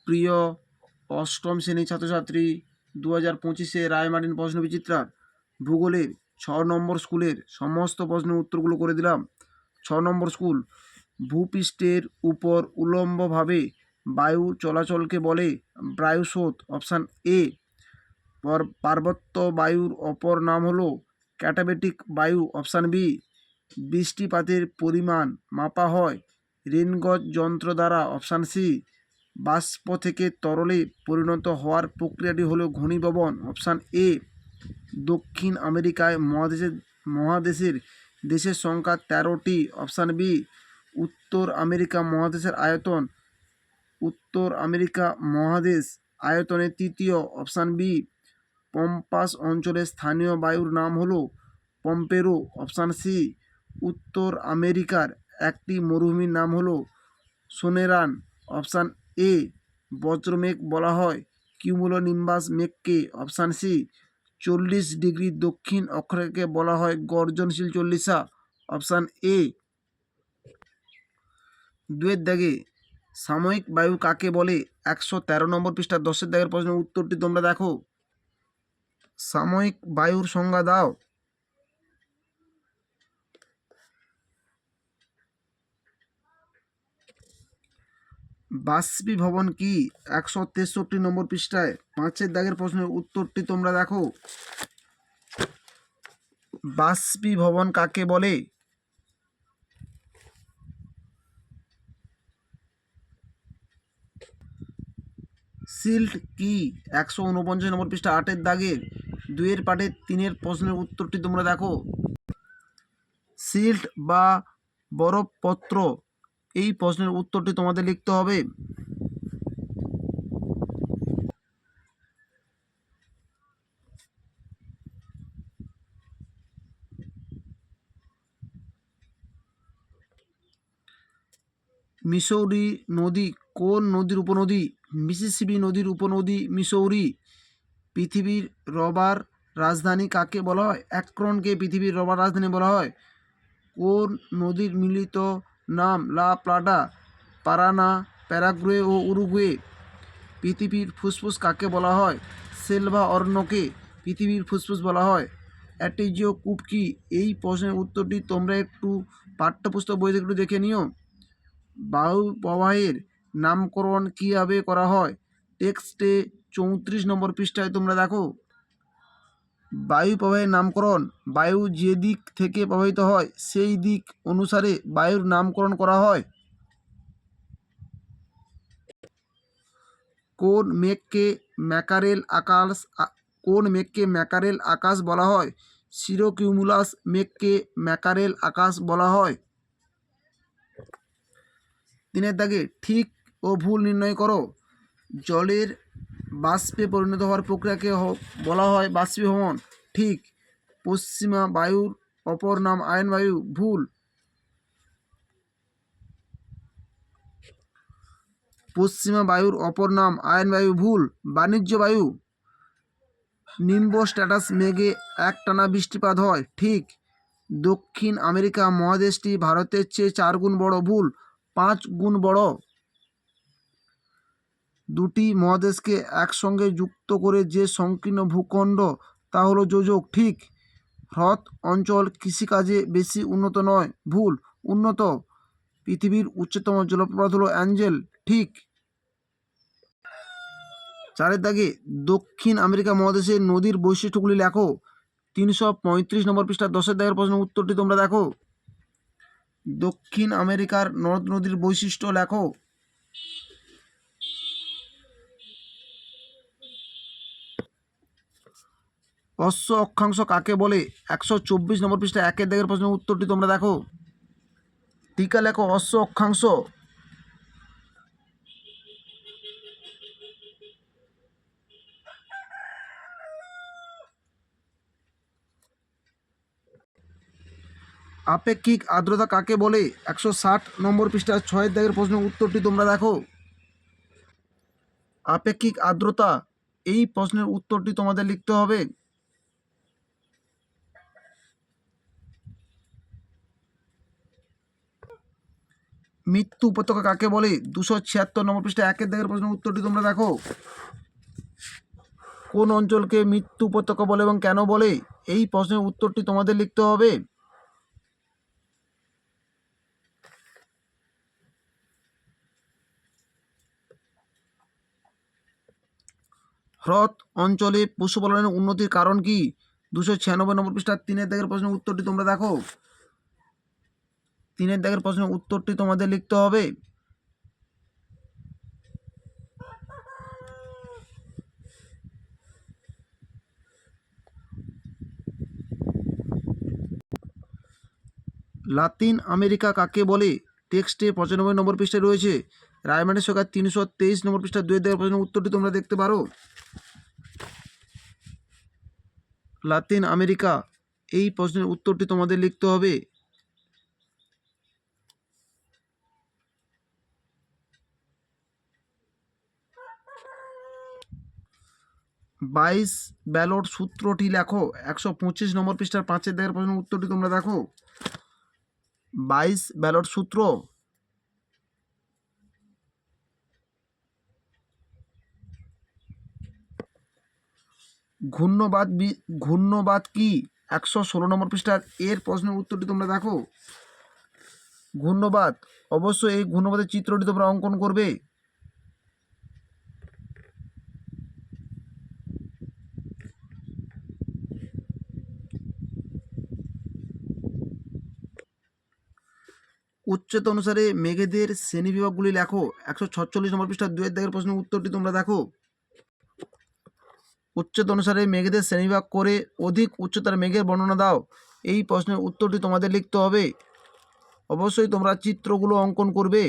প্রিয় অষ্টম শ্রেণীর ছাত্রছাত্রী, 2025-এ রায়মার্টিন প্রশ্নবিচিত্রার ভূগোলের 6 নম্বর স্কুলের সমস্ত প্রশ্নের উত্তরগুলো করে দিলাম। 6 নম্বর স্কুল, ভূপৃষ্ঠের উপর উল্লম্বভাবে বায়ু চলাচলকে বলে বায়ুস্রোত। Option A. পার্বত্য বায়ুর অপর নাম হলো ক্যাটাবেটিক বায়ু। Option B. বৃষ্টিপাতের পরিমাণ মাপা হয় রেনগজ যন্ত্র দ্বারা। Option C. বাষ্প থেকে তরলে পরিণত হওয়ার প্রক্রিয়াটি হলো ঘনীভবন। Option A. দক্ষিণ আমেরিকায় মহাদেশের দেশের সংখ্যা 13টি। Option B. উত্তর আমেরিকা মহাদেশের আয়তন উত্তর আমেরিকা মহাদেশ আয়তনে তৃতীয়। Option B. পম্পাস অঞ্চলের স্থানীয় বায়ুর নাম হলো পম্পেরো। Option C. উত্তর আমেরিকার একটি মরুভূমির নাম হলো সোনেরান। Option A. বজ্রমেঘ বলা হয় কিউমুলোনিম্বাস মেঘকে। Option C. 40 ডিগ্রি দক্ষিণ অক্ষরেখাকে বলা হয় গর্জনশীল চল্লিশা। Option A. 2-এর দাগে সাময়িক বায়ু কাকে বলে? 113 নম্বর পৃষ্ঠা 10-এর দাগের প্রশ্নের উত্তরটি তোমরা দেখো। সাময়িক বায়ুর সংজ্ঞা দাও। বাষ্পীভবন কি? 163 নম্বর পৃষ্ঠায় 5-এর দাগের প্রশ্নের উত্তরটি তোমরা দেখো। বাষ্পীভবন কাকে বলে? সিল্ট কি? 149 নম্বর পৃষ্ঠা 8-এর দাগের 2-এর পাঠের 3-এর প্রশ্নের উত্তরটি তোমরা দেখো। সিল্ট বা বরফপত্র, এই প্রশ্নের উত্তরটি তোমাদের লিখতে হবে। মিসৌরি নদী কোন নদীর উপনদী? মিসিসিপি নদীর উপনদী মিসৌরি। পৃথিবীর রবার রাজধানী কাকে বলা হয়? অ্যাক্রনকে পৃথিবীর রবার রাজধানী বলা হয়। কোন নদীর মিলিত নাম লা প্লাটা? পারানা, প্যারাগুয়ে ও উরুগুয়ে। পৃথিবীর ফুসফুস কাকে বলা হয়? সেলভা অরণ্যকে পৃথিবীর ফুসফুস বলা হয়। অ্যাটিজিও কূপ কি? এই প্রশ্নের উত্তরটি তোমরা একটু পাঠ্যপুস্তক বই থেকে একটু দেখে নিও। বায়ু প্রবাহের নামকরণ কীভাবে করা হয়? টেক্সটে 34 নম্বর পৃষ্ঠায় তোমরা দেখো। বায়ু প্রবাহের নামকরণ, বায়ু যে দিক থেকে প্রবাহিত হয় সেই দিক অনুসারে বায়ুর নামকরণ করা হয়। কোন মেঘকে ম্যাকারেল আকাশ বলা হয়? সিরোকিউমুলাস মেঘকে ম্যাকারেল আকাশ বলা হয়। 3-এর দাগে ঠিক ও ভুল নির্ণয় করো। জলের বাষ্পে পরিণত হওয়ার প্রক্রিয়াকে বলা হয় বাষ্পীভবন। ঠিক। পশ্চিমা বায়ুর অপর নাম আয়ন বায়ু। ভুল। পশ্চিমা বায়ুর অপর নাম আয়ন বায়ু। ভুল। বাণিজ্য বায়ু। নিম্ব স্ট্যাটাস মেঘে একটানা বৃষ্টিপাত হয়। ঠিক। দক্ষিণ আমেরিকা মহাদেশটি ভারতের চেয়ে 4 গুণ বড়। ভুল। 5 গুণ বড়। দুটি মহাদেশকে একসঙ্গে যুক্ত করে যে সংকীর্ণ ভূখণ্ড তা হলো যোজক। ঠিক। হ্রদ অঞ্চল কৃষিকাজে বেশি উন্নত নয়। ভুল। উন্নত। পৃথিবীর উচ্চতম জলপ্রপাত হলো অ্যাঞ্জেল। ঠিক। 4-এর দাগে দক্ষিণ আমেরিকা মহাদেশের নদীর বৈশিষ্ট্যগুলি লেখো। 335 নম্বর পৃষ্ঠা 10-এর দাগের প্রশ্নের উত্তরটি তোমরা দেখো। দক্ষিণ আমেরিকার নদ নদীর বৈশিষ্ট্য লেখো। অশ্ব অক্ষাংশ কাকে বলে? 124 নম্বর পৃষ্ঠা 1-এর দাগের প্রশ্নের উত্তরটি তোমরা দেখো। টিকা লেখো অশ্ব অক্ষাংশ। আপেক্ষিক আর্দ্রতা কাকে বলে? 160 নম্বর পৃষ্ঠা 6-এর দাগের প্রশ্নের উত্তরটি তোমরা দেখো। আপেক্ষিক আর্দ্রতা, এই প্রশ্নের উত্তরটি তোমাদের লিখতে হবে। মৃত্যু উপত্যকা কাকে বলে? 276 নম্বর পৃষ্ঠা 1 দাগের প্রশ্নের উত্তরটি তোমরা দেখো। কোন অঞ্চলকে মৃত্যু উপত্যকা বলে এবং কেন বলে? এই প্রশ্নের উত্তরটি তোমাদের লিখতে হবে। হ্রদ অঞ্চলে পশুপালনের উন্নতির কারণ কি? 296 নম্বর পৃষ্ঠা 3 দাগের প্রশ্নের উত্তরটি তোমরা দেখো। 3 দাগের প্রশ্নের উত্তরটি তোমাদের লিখতে হবে। লাতিন আমেরিকা কাকে বলে? টেক্সটে 95 নম্বর পৃষ্ঠায় রয়েছে। রায়মার্টিন সরকার 323 নম্বর পৃষ্ঠা 2 দাগের প্রশ্নের উত্তরটি তোমরা দেখতে পারো। লাতিন আমেরিকা, এই প্রশ্নের উত্তরটি তোমাদের লিখতে হবে। বাইশ ব্যালট সূত্রটি লেখো। 125 নম্বর পৃষ্ঠার 5 দাগের প্রশ্নের উত্তরটি তোমরা দেখো। 22 ব্যালট সূত্র। ঘূর্ণবাদ কি? 116 নম্বর পৃষ্ঠার এর প্রশ্নের উত্তরটি তোমরা দেখো। ঘূর্ণবাদ, অবশ্যই এই ঘূর্ণবাদের চিত্রটি তোমরা অঙ্কন করবে। উচ্চতা অনুসারে মেঘেদের শ্রেণীবিভাগগুলি লেখো। 146 নম্বর পৃষ্ঠার 2 দাগের প্রশ্নের উত্তরটি তোমরা দেখো। উচ্চতা অনুসারে মেঘেদের শ্রেণীবিভাগ করে অধিক উচ্চতার মেঘের বর্ণনা দাও। এই প্রশ্নের উত্তরটি তোমাদের লিখতে হবে। অবশ্যই তোমরা চিত্রগুলো অঙ্কন করবে।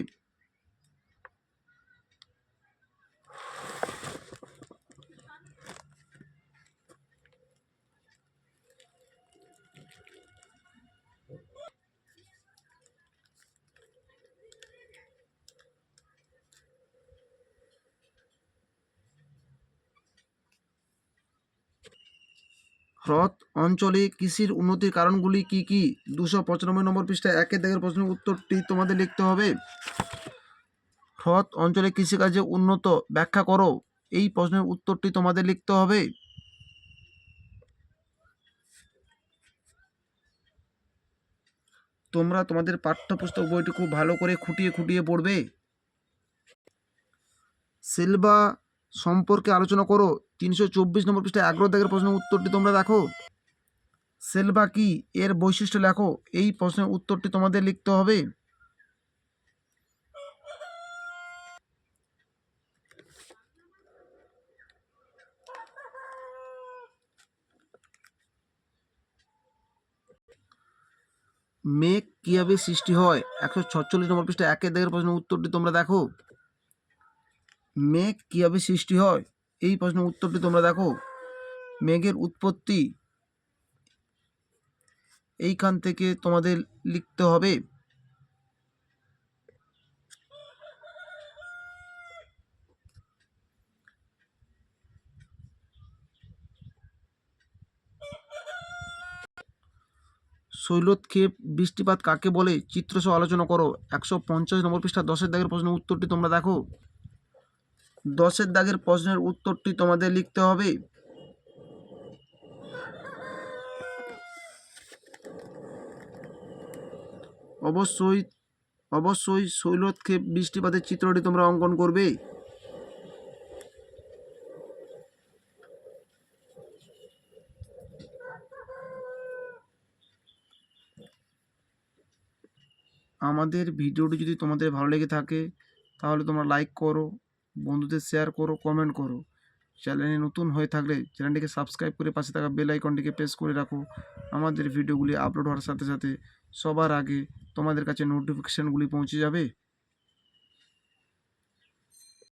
হ্রদ অঞ্চলে কৃষির উন্নতির কারণগুলি কি কি? 295 নম্বর পৃষ্ঠায় 1 দাগের প্রশ্নের উত্তরটি তোমাদের লিখতে হবে। হ্রদ অঞ্চলে কৃষিকাজে উন্নত ব্যাখ্যা করো। এই প্রশ্নের উত্তরটি তোমাদের লিখতে হবে। তোমরা তোমাদের পাঠ্যপুস্তক বইটি খুব ভালো করে খুঁটিয়ে খুঁটিয়ে পড়বে। সিলভা সম্পর্কে আলোচনা করো। 324 নম্বর পৃষ্ঠায় 11 দাগের প্রশ্নের উত্তরটি তোমরা দেখো। সিলভা কি? এর বৈশিষ্ট্য লেখো। এই প্রশ্নের উত্তরটি তোমাদের লিখতে হবে। মেঘ কিভাবে সৃষ্টি হয়? 146 নম্বর পৃষ্ঠায় 1 দাগের প্রশ্নের উত্তরটি তোমরা দেখো। মেঘ কিভাবে সৃষ্টি হয়? এই প্রশ্নের উত্তরটি তোমরা দেখো। মেঘের উৎপত্তি এইখান থেকে তোমাদের লিখতে হবে। শৈলক্ষেপ বৃষ্টিপাত কাকে বলে? চিত্রসহ আলোচনা করো। 150 নম্বর পৃষ্ঠা 10 দাগের প্রশ্নের উত্তরটি তোমরা দেখো। 10 দাগের প্রশ্নের উত্তরটি তোমাদের লিখতে হবে। অবশ্যই শৈলক্ষেপ বৃষ্টিপাতের চিত্রটি তোমরা অঙ্কন করবে। আমাদের ভিডিওটি যদি তোমাদের ভালো লেগে থাকে তাহলে তোমরা লাইক করো, বন্ধুদের শেয়ার করো, কমেন্ট করো। চ্যানেলে নতুন হয়ে থাকলে চ্যানেলটিকে সাবস্ক্রাইব করে পাশে থাকা বেল আইকনটিকে প্রেস করে রাখো। আমাদের ভিডিওগুলি আপলোড হওয়ার সাথে সাথে সবার আগে তোমাদের কাছে নোটিফিকেশানগুলি পৌঁছে যাবে।